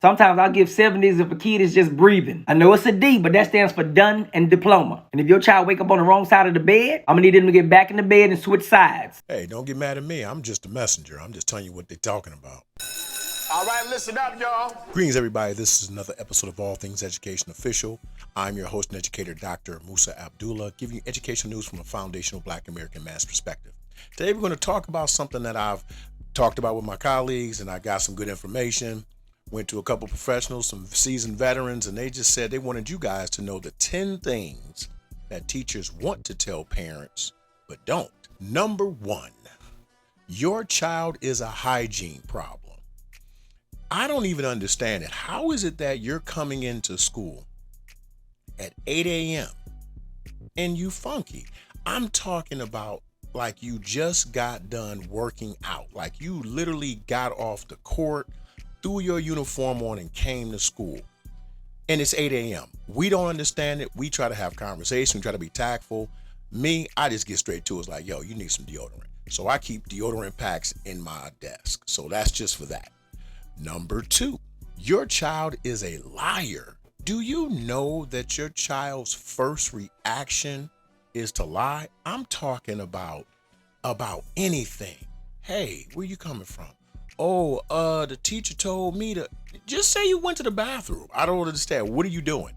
Sometimes I'll give 70s if a kid is just breathing. I know it's a D, but that stands for done and diploma. And if your child wake up on the wrong side of the bed, I'm gonna need them to get back in the bed and switch sides. Hey, don't get mad at me. I'm just a messenger. I'm just telling you what they're talking about. All right, listen up, y'all. Greetings, everybody. This is another episode of All Things Education Official. I'm your host and educator, Dr. Musa Abdullah, giving you educational news from a foundational Black American man's perspective. Today, we're going to talk about something that I've talked about with my colleagues, and I got some good information. Went to a couple professionals, some seasoned veterans, and they just said they wanted you guys to know the 10 things that teachers want to tell parents, but don't. Number 1, your child is a hygiene problem. I don't even understand it. How is it that you're coming into school at 8 a.m. and you funky? I'm talking about like you just got done working out, like you literally got off the court, threw your uniform on and came to school. And it's 8 a.m. We don't understand it. We try to have conversation, we try to be tactful. Me, I just get straight to it. It's like, yo, you need some deodorant. So I keep deodorant packs in my desk. So that's just for that. Number 2, your child is a liar. Do you know that your child's first reaction is to lie? I'm talking about anything. Hey, where you coming from? Oh, the teacher told me to. Just say you went to the bathroom. I don't understand. What are you doing?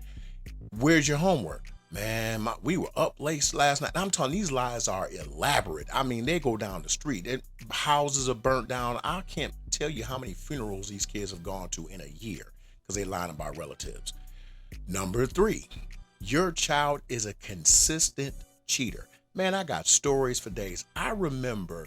Where's your homework? Man, we were up late last night. I'm talking, these lies are elaborate. I mean, they go down the street. Houses are burnt down. I can't tell you how many funerals these kids have gone to in a year because they lying about relatives. Number 3, your child is a consistent cheater. Man, I got stories for days. I remember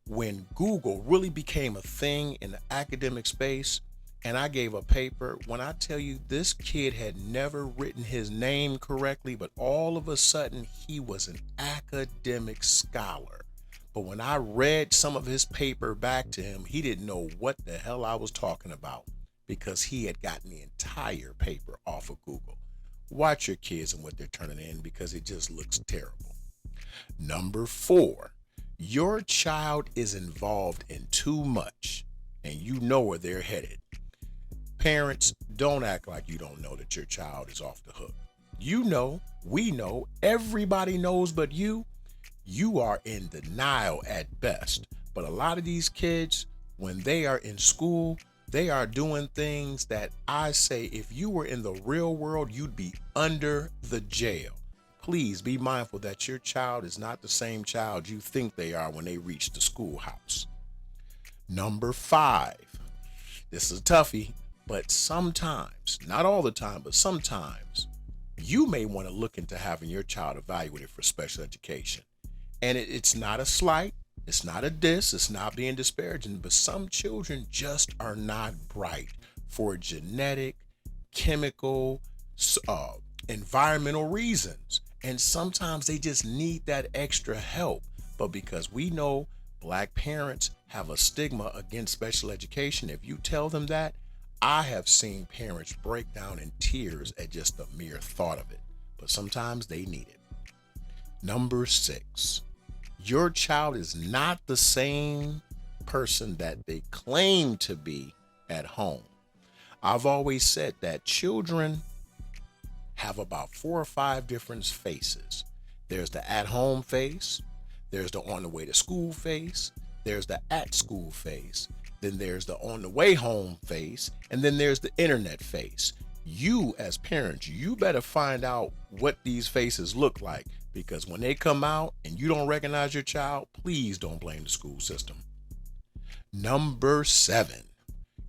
when Google really became a thing in the academic space, and I gave a paper. When I tell you, this kid had never written his name correctly, but all of a sudden he was an academic scholar. But when I read some of his paper back to him, he didn't know what the hell I was talking about because he had gotten the entire paper off of Google. Watch your kids and what they're turning in because it just looks terrible. Number 4, your child is involved in too much and you know where they're headed. Parents, don't act like you don't know that your child is off the hook. You know, we know, everybody knows but you. You are in denial at best. But a lot of these kids, when they are in school, they are doing things that I say if you were in the real world, you'd be under the jail. Please be mindful that your child is not the same child you think they are when they reach the schoolhouse. Number 5, this is a toughie. But sometimes, not all the time, but sometimes you may want to look into having your child evaluated for special education. And it's not a slight, it's not a diss, it's not being disparaging, but some children just are not bright for genetic, chemical, environmental reasons. And sometimes they just need that extra help. But because we know Black parents have a stigma against special education, if you tell them that, I have seen parents break down in tears at just the mere thought of it, but sometimes they need it. Number 6, your child is not the same person that they claim to be at home. I've always said that children have about 4 or 5 different faces. There's the at-home face, there's the on the way to school face, there's the at school face, then there's the on the way home face, and then there's the internet face. You as parents, you better find out what these faces look like, because when they come out and you don't recognize your child, please don't blame the school system. Number 7,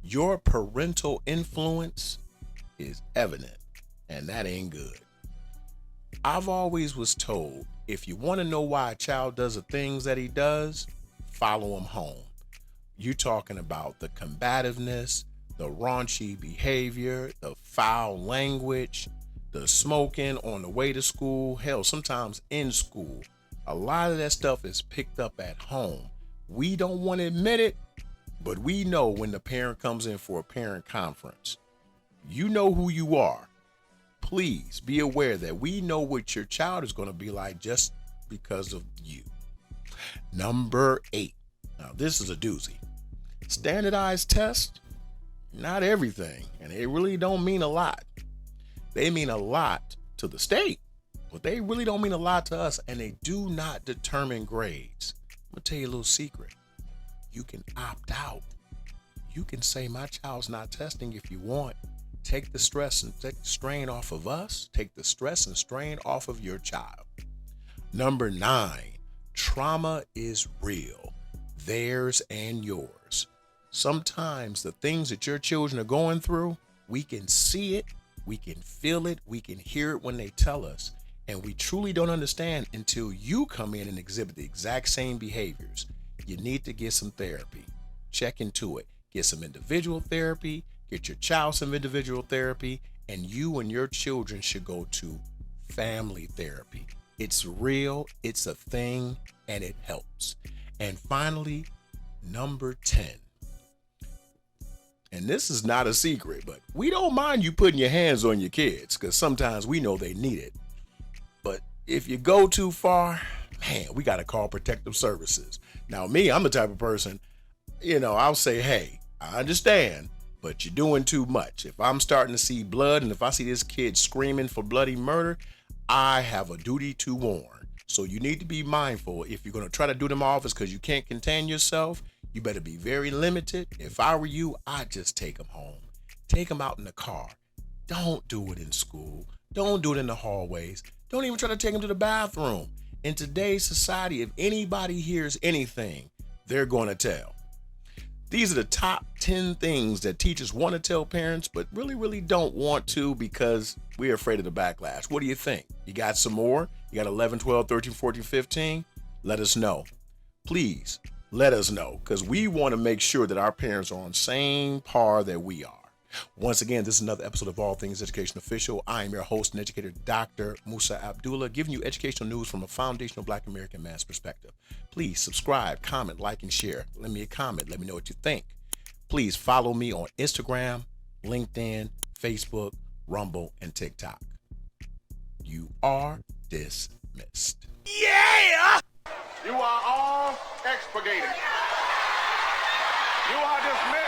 your parental influence is evident, and that ain't good. I've always was told, if you want to know why a child does the things that he does, follow him home. You talking about the combativeness, the raunchy behavior, the foul language, the smoking on the way to school, hell, sometimes in school. A lot of that stuff is picked up at home. We don't want to admit it, but we know when the parent comes in for a parent conference. You know who you are. Please be aware that we know what your child is going to be like just because of you. Number 8. Now, this is a doozy. Standardized test, not everything, and they really don't mean a lot. They mean a lot to the state, but they really don't mean a lot to us, and they do not determine grades. I'm gonna tell you a little secret. You can opt out. You can say, my child's not testing if you want. Take the stress and take the strain off of us. Take the stress and strain off of your child. Number 9, trauma is real. Theirs and yours. Sometimes the things that your children are going through, we can see it, we can feel it, we can hear it when they tell us, and we truly don't understand until you come in and exhibit the exact same behaviors. You need to get some therapy. Check into it. Get some individual therapy, get your child some individual therapy, and you and your children should go to family therapy. It's real, it's a thing, and it helps. And finally, number 10. And this is not a secret, but we don't mind you putting your hands on your kids because sometimes we know they need it. But if you go too far, man, we got to call protective services. Now, me, I'm the type of person, I'll say, hey, I understand, but you're doing too much. If I'm starting to see blood and if I see this kid screaming for bloody murder, I have a duty to warn. So you need to be mindful. If you're going to try to do them office because you can't contain yourself, you better be very limited. If I were you, I'd just take them home. Take them out in the car. Don't do it in school. Don't do it in the hallways. Don't even try to take them to the bathroom. In today's society, if anybody hears anything, they're going to tell. These are the top 10 things that teachers want to tell parents, but really don't want to because we're afraid of the backlash. What do you think? You got some more? You got 11, 12, 13, 14, 15? Let us know. Please let us know because we want to make sure that our parents are on the same par that we are. Once again, this is another episode of All Things Education Official. I am your host and educator, Dr. Musa Abdullah, giving you educational news from a foundational Black American man's perspective. Please subscribe, comment, like, and share. Let me a comment. Let me know what you think. Please follow me on Instagram, LinkedIn, Facebook, Rumble, and TikTok. You are dismissed. Yeah! You are all expurgated. You are dismissed.